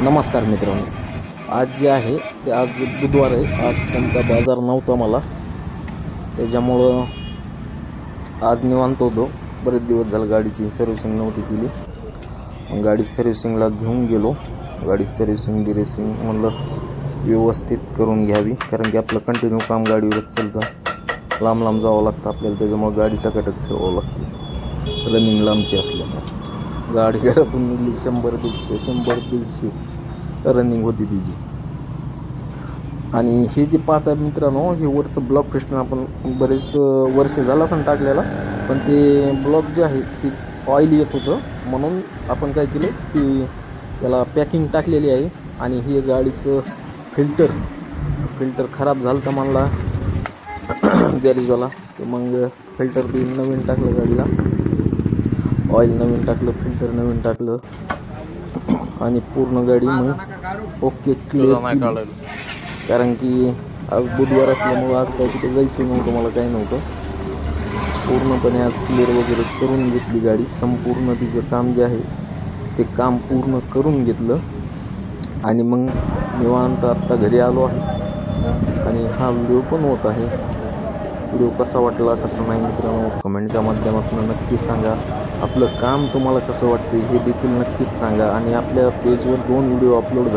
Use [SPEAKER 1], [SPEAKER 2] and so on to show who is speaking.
[SPEAKER 1] नमस्कार मित्रांनो, आज जे आहे ते आज बुधवार आहे. आज त्यांचा बाजार नव्हता मला, त्याच्यामुळं आज निवांत होतो. बरेच दिवस झालं गाडीची सर्व्हिसिंग नव्हती केली. मग गाडी सर्व्हिसिंगला घेऊन गेलो. गाडी सर्व्हिसिंग डिरेसिंग म्हणलं व्यवस्थित करून घ्यावी, कारण की आपलं कंटिन्यू काम गाडीवरच चालतं. लांब लांब जावं लागतं आपल्याला, त्याच्यामुळे गाडी टकाटक ठेवावं लागते रनिंग लांबची असल्यामुळे. गाडी घरातून निघली 100-150 रनिंग होती तिची. आणि हे जे पाहता मित्रांनो, हे वरचं ब्लॉक पिस्टन आपण बरेच वर्ष झालं असं टाकलेला, पण ते ब्लॉक जे आहे ते ऑइल येत होतं. म्हणून आपण काय केलं की त्याला पॅकिंग टाकलेली आहे. आणि हे गाडीचं फिल्टर खराब झालं तर म्हणला गॅरेजवाला, तर मग फिल्टर ते नवीन टाकलं गाडीला. ऑइल नवीन टाकलं, फिल्टर नवीन टाकलं आणि पूर्ण गाडी मग ओके क्लिअर. कारण की आज बुधवार असल्यामुळं आज काय कुठे जायचं नव्हतं, मला काही नव्हतं. पूर्णपणे आज क्लिअर वगैरे करून घेतली गाडी. संपूर्ण तिचं काम जे आहे ते काम पूर्ण करून घेतलं आणि मग निवांत आत्ता घरी आलो आहे. आणि हा व्हिडिओ पण होत आहे. व्हिडिओ कसा वाटला कसा नाही मित्रांनो कमेंटच्या माध्यमातून नक्की सांगा. आपलं काम तुम्हाला कसं वाटतं हे देखील नक्कीच सांगा. आणि आपल्या पेजवर 2 व्हिडिओ अपलोड झाले.